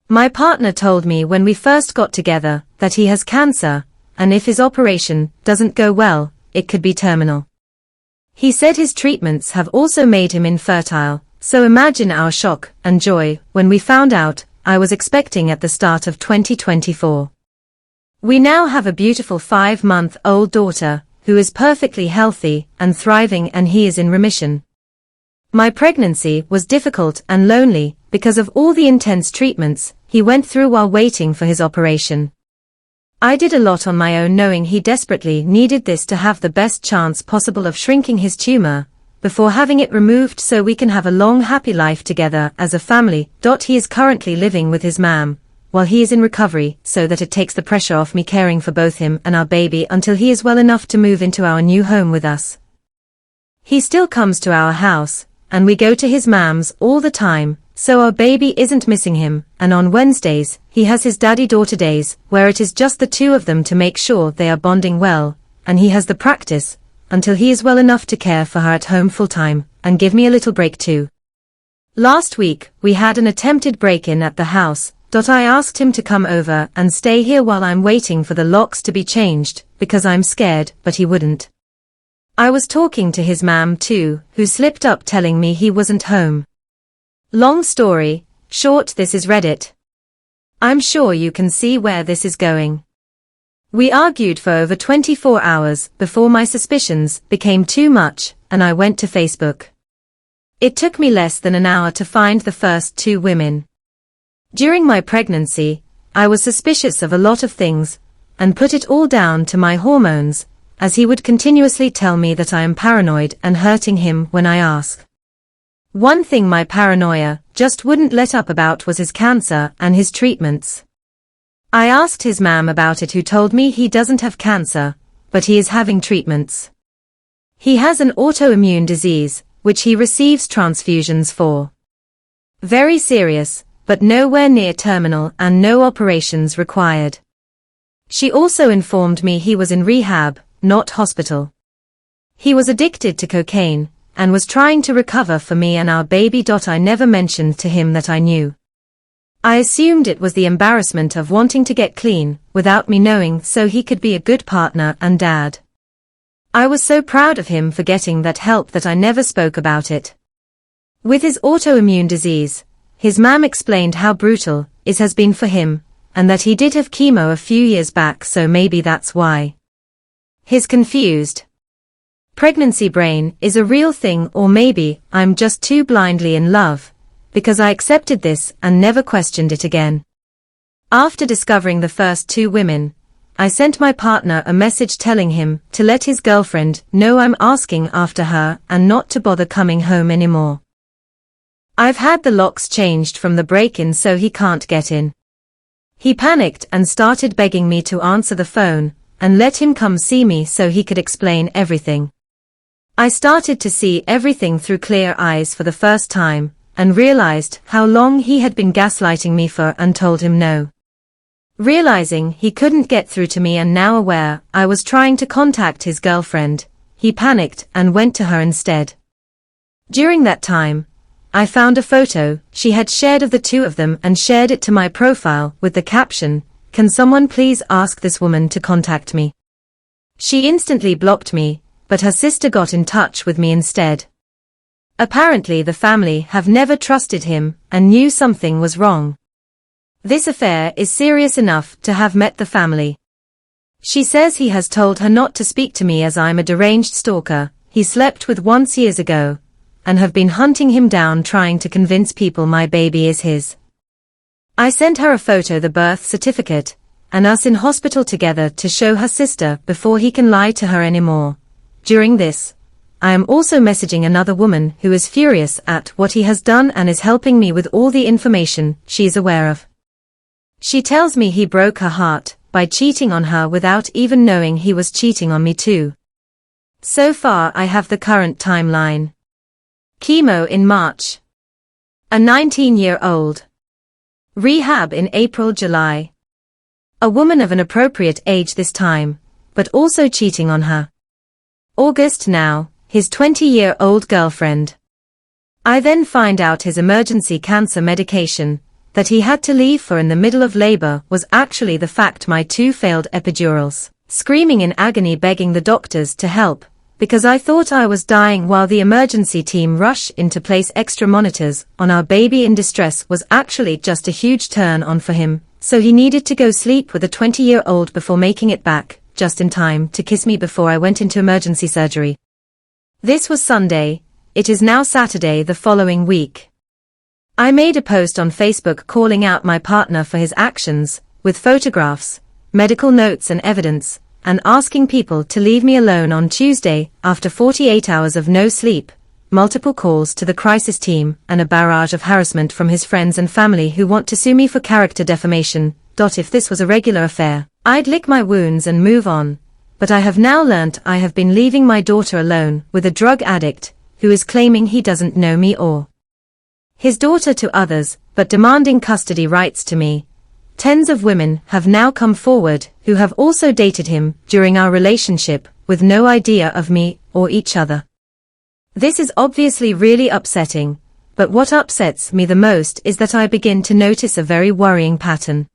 My partner told me when we first got together that he has cancer, and if his operation doesn't go well, it could be terminal. He said his treatments have also made him infertile, so imagine our shock and joy when we found out I was expecting at the start of 2024. We now have a beautiful 5-month-old daughter, who is perfectly healthy and thriving, and he is in remission. My pregnancy was difficult and lonely because of all the intense treatments he went through while waiting for his operation. I did a lot on my own, knowing he desperately needed this to have the best chance possible of shrinking his tumor before having it removed so we can have a long happy life together as a family. He is currently living with his mom while he is in recovery, so that it takes the pressure off me caring for both him and our baby until he is well enough to move into our new home with us. He still comes to our house, and we go to his mom's all the time, so our baby isn't missing him, and on Wednesdays, he has his daddy-daughter days, where it is just the two of them to make sure they are bonding well, and he has the practice, until he is well enough to care for her at home full-time, and give me a little break too. Last week, we had an attempted break-in at the house. I asked him to come over and stay here while I'm waiting for the locks to be changed, because I'm scared, but he wouldn't. I was talking to his mom too, who slipped up telling me he wasn't home. Long story short, this is Reddit. I'm sure you can see where this is going. We argued for over 24 hours before my suspicions became too much, and I went to Facebook. It took me less than an hour to find the first 2 women. During my pregnancy, I was suspicious of a lot of things, and put it all down to my hormones, as he would continuously tell me that I am paranoid and hurting him when I ask. One thing my paranoia just wouldn't let up about was his cancer and his treatments. I asked his mom about it, who told me he doesn't have cancer, but he is having treatments. He has an autoimmune disease, which he receives transfusions for. Very serious, but nowhere near terminal, and no operations required. She also informed me he was in rehab, not hospital. He was addicted to cocaine, and was trying to recover for me and our baby. I never mentioned to him that I knew. I assumed it was the embarrassment of wanting to get clean, without me knowing, so he could be a good partner and dad. I was so proud of him for getting that help that I never spoke about it. With his autoimmune disease, his mom explained how brutal it has been for him, and that he did have chemo a few years back, so maybe that's why. His confused pregnancy brain is a real thing, or maybe I'm just too blindly in love, because I accepted this and never questioned it again. After discovering the first 2 women, I sent my partner a message telling him to let his girlfriend know I'm asking after her and not to bother coming home anymore. I've had the locks changed from the break-in so he can't get in. He panicked and started begging me to answer the phone and let him come see me so he could explain everything. I started to see everything through clear eyes for the first time, and realized how long he had been gaslighting me for, and told him no. Realizing he couldn't get through to me, and now aware I was trying to contact his girlfriend, he panicked and went to her instead. During that time, I found a photo she had shared of the 2 of them and shared it to my profile with the caption, "Can someone please ask this woman to contact me?" She instantly blocked me, but her sister got in touch with me instead. Apparently the family have never trusted him and knew something was wrong. This affair is serious enough to have met the family. She says he has told her not to speak to me as I'm a deranged stalker he slept with once years ago, and have been hunting him down trying to convince people my baby is his. I sent her a photo, the birth certificate, and us in hospital together to show her sister before he can lie to her anymore. During this, I am also messaging another woman who is furious at what he has done and is helping me with all the information she is aware of. She tells me he broke her heart by cheating on her without even knowing he was cheating on me too. So far I have the current timeline. Chemo in March. A 19-year-old. Rehab in April-July. A woman of an appropriate age this time, but also cheating on her. August now, his 20-year-old girlfriend. I then find out his emergency cancer medication that he had to leave for in the middle of labor was actually the fact my 2 failed epidurals, screaming in agony begging the doctors to help, because I thought I was dying while the emergency team rushed in to place extra monitors on our baby in distress was actually just a huge turn on for him, so he needed to go sleep with a 20-year-old before making it back, just in time to kiss me before I went into emergency surgery. This was Sunday, it is now Saturday the following week. I made a post on Facebook calling out my partner for his actions, with photographs, medical notes and evidence, and asking people to leave me alone on Tuesday, after 48 hours of no sleep, multiple calls to the crisis team, and a barrage of harassment from his friends and family who want to sue me for character defamation. If this was a regular affair, I'd lick my wounds and move on, but I have now learnt I have been leaving my daughter alone with a drug addict, who is claiming he doesn't know me or his daughter to others, but demanding custody rights to me. Tens of women have now come forward who have also dated him during our relationship with no idea of me or each other. This is obviously really upsetting, but what upsets me the most is that I begin to notice a very worrying pattern.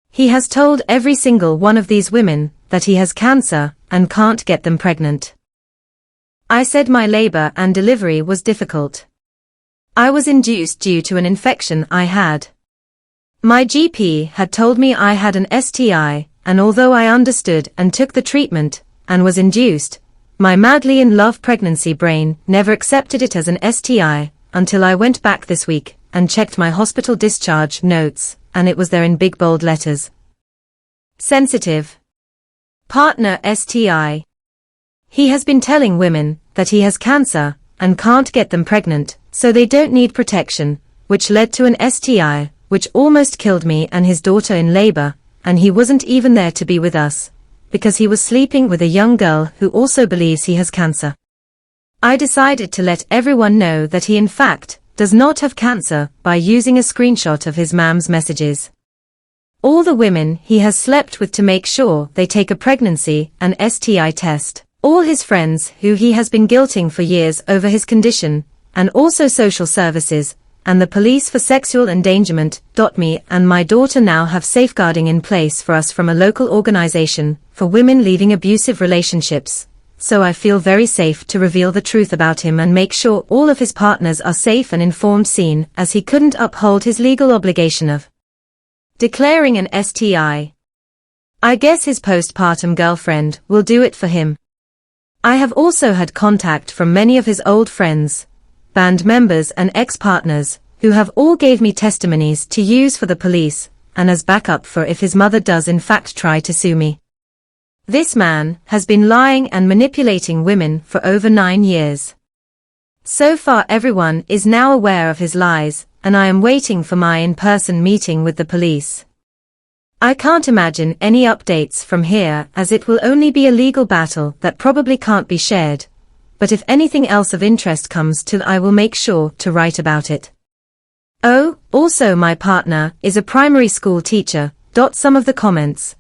He has told every single one of these women that he has cancer and can't get them pregnant. I said my labor and delivery was difficult. I was induced due to an infection I had. My GP had told me I had an STI, and although I understood and took the treatment, and was induced, my madly in love pregnancy brain never accepted it as an STI, until I went back this week, and checked my hospital discharge notes, and it was there in big bold letters. Sensitive. Partner STI. He has been telling women that he has cancer, and can't get them pregnant, so they don't need protection, which led to an STI, which almost killed me and his daughter in labor, and he wasn't even there to be with us, because he was sleeping with a young girl who also believes he has cancer. I decided to let everyone know that he in fact does not have cancer by using a screenshot of his mom's messages. All the women he has slept with to make sure they take a pregnancy and STI test. All his friends who he has been guilting for years over his condition, and also social services, and the police for sexual endangerment. Me and my daughter now have safeguarding in place for us from a local organization for women leaving abusive relationships, so I feel very safe to reveal the truth about him and make sure all of his partners are safe and informed, seen as he couldn't uphold his legal obligation of declaring an STI. I guess his postpartum girlfriend will do it for him. I have also had contact from many of his old friends, band members and ex-partners, who have all gave me testimonies to use for the police, and as backup for if his mother does in fact try to sue me. This man has been lying and manipulating women for over 9 years. So far everyone is now aware of his lies, and I am waiting for my in-person meeting with the police. I can't imagine any updates from here, as it will only be a legal battle that probably can't be shared, but if anything else of interest comes to, I will make sure to write about it. Oh, also my partner is a primary school teacher. Some of the comments.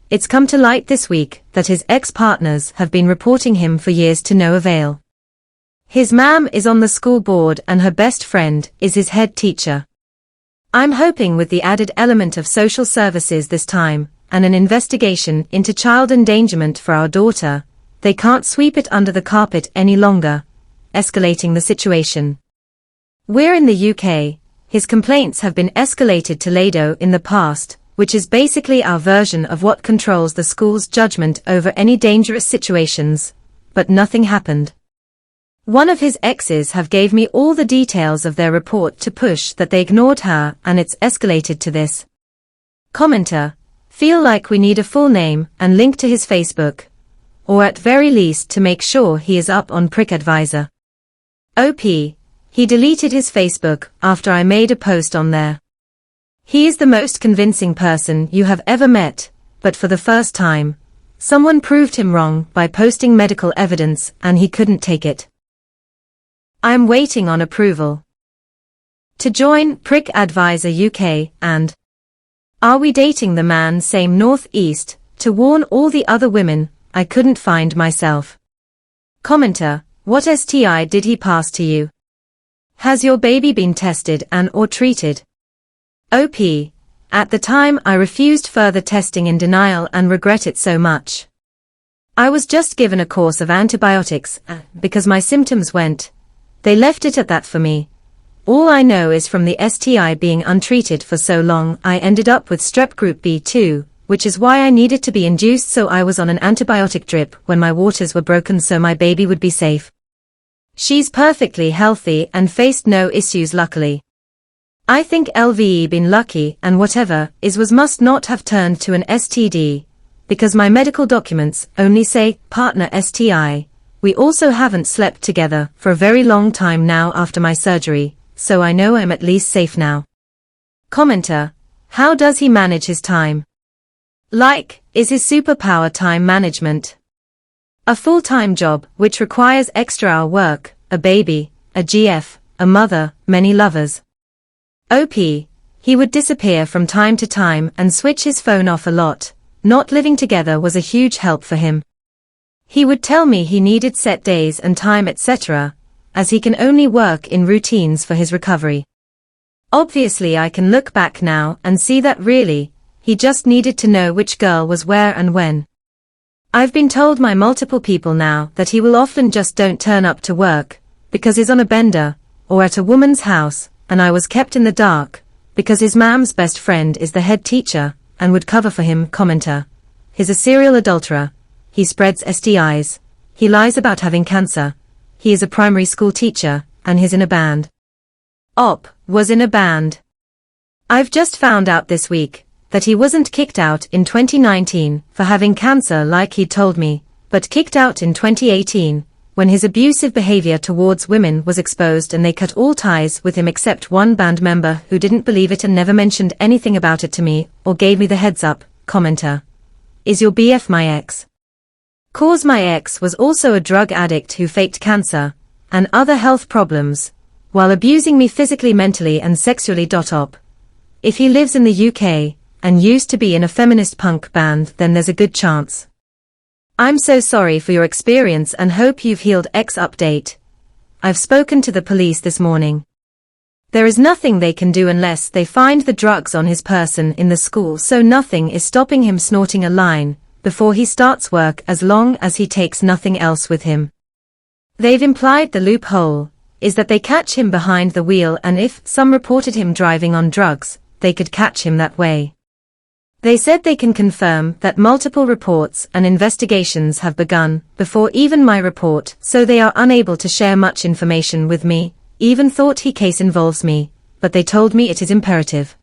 It's come to light this week that his ex-partners have been reporting him for years to no avail. His mom is on the school board and her best friend is his head teacher. I'm hoping with the added element of social services this time, and an investigation into child endangerment for our daughter, they can't sweep it under the carpet any longer, escalating the situation. We're in the UK, his complaints have been escalated to LADO in the past, which is basically our version of what controls the school's judgment over any dangerous situations, but nothing happened. One of his exes have gave me all the details of their report to push that they ignored her, and it's escalated to this. Commenter, feel like we need a full name and link to his Facebook, or at very least to make sure he is up on Prick Advisor. OP, he deleted his Facebook after I made a post on there. He is the most convincing person you have ever met, but for the first time, someone proved him wrong by posting medical evidence and he couldn't take it. I am waiting on approval to join Prick Advisor UK and Are We Dating the Man Same Northeast to warn all the other women I couldn't find myself. Commenter, what STI did he pass to you? Has your baby been tested and or treated? OP. At the time I refused further testing in denial and regret it so much. I was just given a course of antibiotics, because my symptoms went. They left it at that for me. All I know is from the STI being untreated for so long I ended up with strep group B too, which is why I needed to be induced, so I was on an antibiotic drip when my waters were broken so my baby would be safe. She's perfectly healthy and faced no issues luckily. I think LVE been lucky and whatever is was must not have turned to an STD, because my medical documents only say partner STI. We also haven't slept together for a very long time now after my surgery, so I know I'm at least safe now. Commenter. How does he manage his time? Like, is his superpower time management? A full-time job which requires extra hour work, a baby, a GF, a mother, many lovers. OP. He would disappear from time to time and switch his phone off a lot. Not living together was a huge help for him. He would tell me he needed set days and time etc., as he can only work in routines for his recovery. Obviously I can look back now and see that really, he just needed to know which girl was where and when. I've been told by multiple people now that he will often just don't turn up to work, because he's on a bender, or at a woman's house, and I was kept in the dark, because his mam's best friend is the head teacher, and would cover for him. Commenter. He's a serial adulterer. He spreads STIs. He lies about having cancer. He is a primary school teacher, and he's in a band. OP. Was in a band. I've just found out this week that he wasn't kicked out in 2019 for having cancer like he told me, but kicked out in 2018, when his abusive behavior towards women was exposed and they cut all ties with him except one band member who didn't believe it and never mentioned anything about it to me, or gave me the heads up. Commenter. Is your BF my ex? Cause my ex was also a drug addict who faked cancer, and other health problems, while abusing me physically, mentally and sexually. Op. If he lives in the UK, and used to be in a feminist punk band, then there's a good chance. I'm so sorry for your experience and hope you've healed. X update. I've spoken to the police this morning. There is nothing they can do unless they find the drugs on his person in the school, so nothing is stopping him snorting a line before he starts work as long as he takes nothing else with him. They've implied the loophole is that they catch him behind the wheel, and if some reported him driving on drugs, they could catch him that way. They said they can confirm that multiple reports and investigations have begun before even my report, so they are unable to share much information with me. Even thought he case involves me, but they told me it is imperative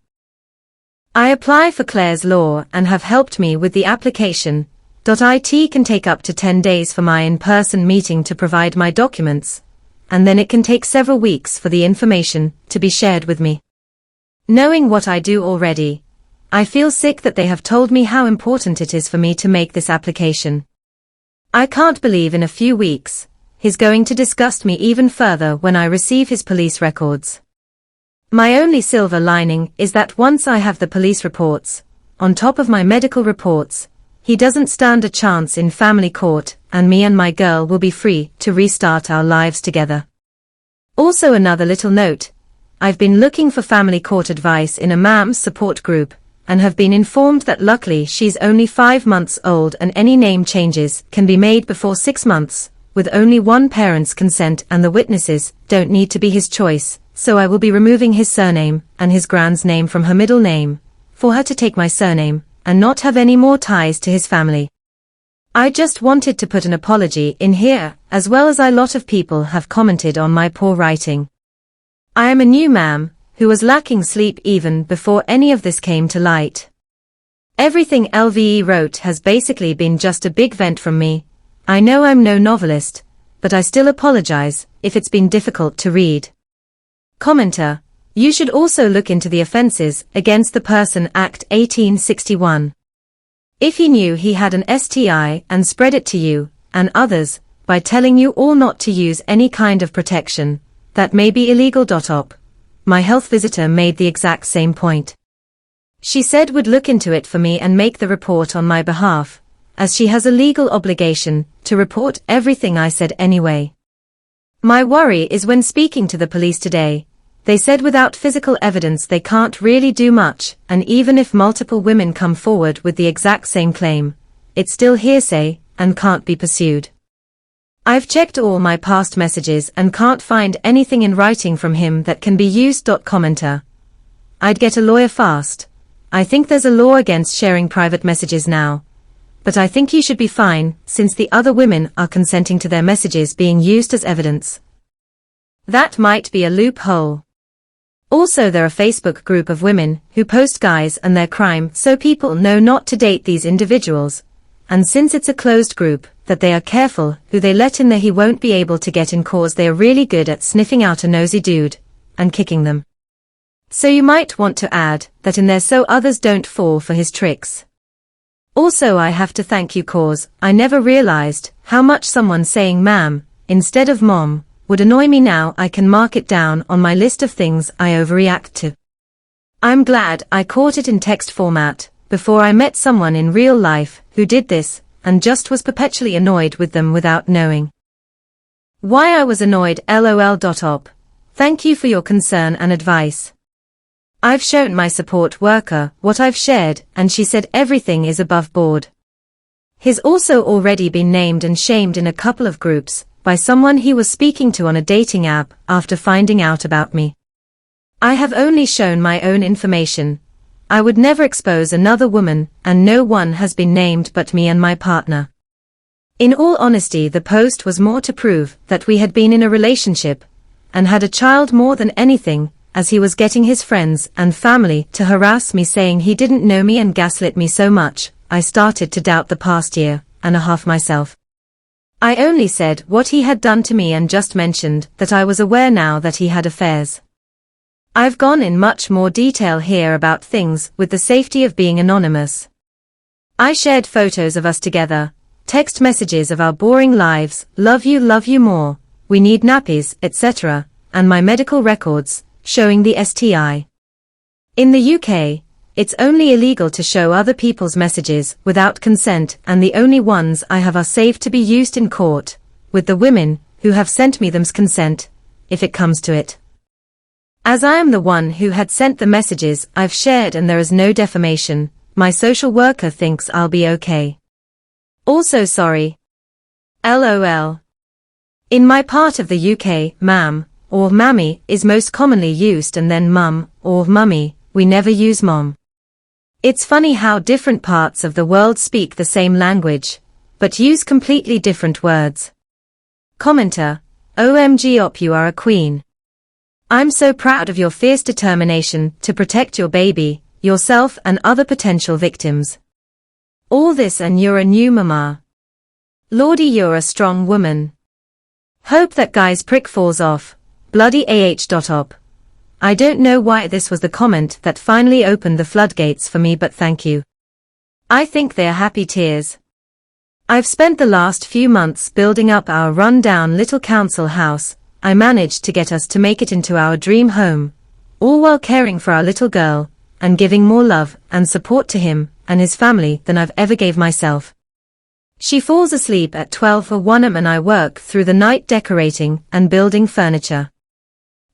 I apply for Clare's Law and have helped me with the application. It can take up to 10 days for my in-person meeting to provide my documents, and then it can take several weeks for the information to be shared with me. Knowing what I do already, I feel sick that they have told me how important it is for me to make this application. I can't believe in a few weeks, he's going to disgust me even further when I receive his police records. My only silver lining is that once I have the police reports, on top of my medical reports, he doesn't stand a chance in family court, and me and my girl will be free to restart our lives together. Also, another little note, I've been looking for family court advice in a MAMS support group, and have been informed that luckily she's only 5 months old and any name changes can be made before 6 months, with only one parent's consent, and the witnesses don't need to be his choice, so I will be removing his surname and his grand's name from her middle name, for her to take my surname, and not have any more ties to his family. I just wanted to put an apology in here, as well as a lot of people have commented on my poor writing. I am a new ma'am, who was lacking sleep even before any of this came to light. Everything LVE wrote has basically been just a big vent from me. I know I'm no novelist, but I still apologize if it's been difficult to read. Commenter. You should also look into the Offences Against the Person Act 1861. If he knew he had an STI and spread it to you and others by telling you all not to use any kind of protection, that may be illegal. Op. My health visitor made the exact same point. She said would look into it for me and make the report on my behalf, as she has a legal obligation to report everything I said anyway. My worry is when speaking to the police today, They said without physical evidence they can't really do much, and even if multiple women come forward with the exact same claim, it's still hearsay and can't be pursued. I've checked all my past messages and can't find anything in writing from him that can be used. Commenter: I'd get a lawyer fast. I think there's a law against sharing private messages now. But I think you should be fine, since the other women are consenting to their messages being used as evidence. That might be a loophole. Also, there are a Facebook group of women who post guys and their crime so people know not to date these individuals. And since it's a closed group, that they are careful who they let in there. He won't be able to get in cause they are really good at sniffing out a nosy dude and kicking them. So you might want to add that in there so others don't fall for his tricks. Also, I have to thank you cause I never realized how much someone saying ma'am instead of mom would annoy me. Now I can mark it down on my list of things I overreact to. I'm glad I caught it in text format before I met someone in real life who did this and just was perpetually annoyed with them without knowing why I was annoyed. LOL.op. Thank you for your concern and advice. I've shown my support worker what I've shared and she said everything is above board. He's also already been named and shamed in a couple of groups by someone he was speaking to on a dating app after finding out about me. I have only shown my own information. I would never expose another woman, and no one has been named but me and my partner. In all honesty, the post was more to prove that we had been in a relationship and had a child more than anything, as he was getting his friends and family to harass me saying he didn't know me and gaslit me so much, I started to doubt the past year and a half myself. I only said what he had done to me and just mentioned that I was aware now that he had affairs. I've gone in much more detail here about things with the safety of being anonymous. I shared photos of us together, text messages of our boring lives, love you more, we need nappies, etc., and my medical records, showing the STI. In the UK, it's only illegal to show other people's messages without consent, and the only ones I have are saved to be used in court, with the women who have sent me them's consent, if it comes to it. As I am the one who had sent the messages I've shared and there is no defamation, my social worker thinks I'll be okay. Also sorry. LOL. In my part of the UK, ma'am, or mammy, is most commonly used, and then mum, or mummy, we never use mom. It's funny how different parts of the world speak the same language, but use completely different words. Commenter: OMG op, you are a queen. I'm so proud of your fierce determination to protect your baby, yourself and other potential victims. All this and you're a new mama. Lordy, you're a strong woman. Hope that guy's prick falls off. Bloody AH.op. I don't know why this was the comment that finally opened the floodgates for me, but thank you. I think they're happy tears. I've spent the last few months building up our run-down little council house. I managed to get us to make it into our dream home, all while caring for our little girl, and giving more love and support to him and his family than I've ever gave myself. She falls asleep at 12 or 1 am and I work through the night decorating and building furniture.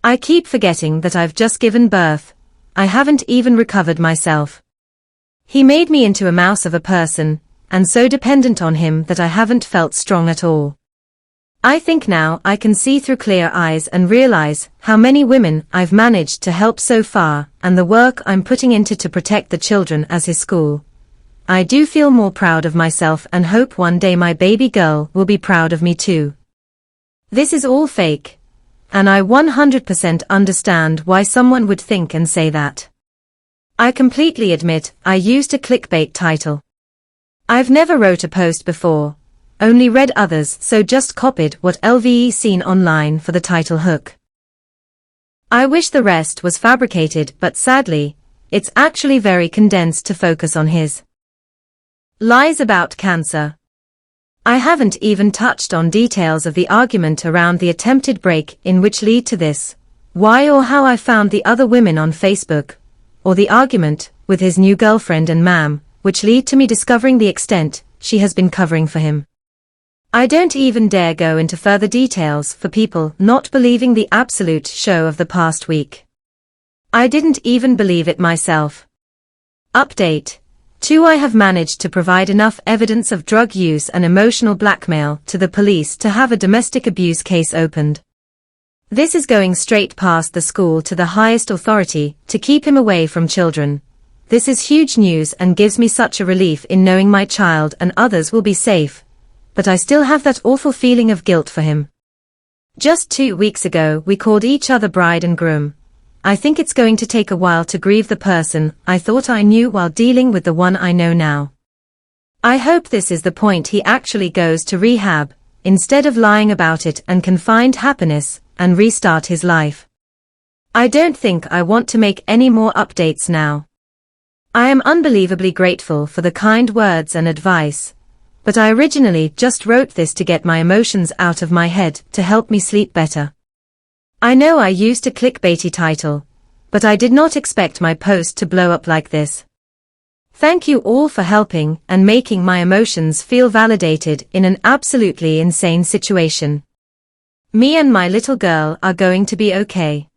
I keep forgetting that I've just given birth. I haven't even recovered myself. He made me into a mouse of a person, and so dependent on him that I haven't felt strong at all. I think now I can see through clear eyes and realize how many women I've managed to help so far, and the work I'm putting into to protect the children as his school. I do feel more proud of myself and hope one day my baby girl will be proud of me too. This is all fake. And I 100% understand why someone would think and say that. I completely admit I used a clickbait title. I've never wrote a post before. Only read others, so just copied what LVE seen online for the title hook. I wish the rest was fabricated, but sadly, it's actually very condensed to focus on his lies about cancer. I haven't even touched on details of the argument around the attempted break-in which lead to this, why or how I found the other women on Facebook, or the argument with his new girlfriend and ma'am, which lead to me discovering the extent she has been covering for him. I don't even dare go into further details for people not believing the absolute show of the past week. I didn't even believe it myself. Update. 2. I have managed to provide enough evidence of drug use and emotional blackmail to the police to have a domestic abuse case opened. This is going straight past the school to the highest authority to keep him away from children. This is huge news and gives me such a relief in knowing my child and others will be safe. But I still have that awful feeling of guilt for him. Just 2 weeks ago we called each other bride and groom. I think it's going to take a while to grieve the person I thought I knew while dealing with the one I know now. I hope this is the point he actually goes to rehab, instead of lying about it and can find happiness and restart his life. I don't think I want to make any more updates now. I am unbelievably grateful for the kind words and advice, but I originally just wrote this to get my emotions out of my head to help me sleep better. I know I used a clickbaity title, but I did not expect my post to blow up like this. Thank you all for helping and making my emotions feel validated in an absolutely insane situation. Me and my little girl are going to be okay.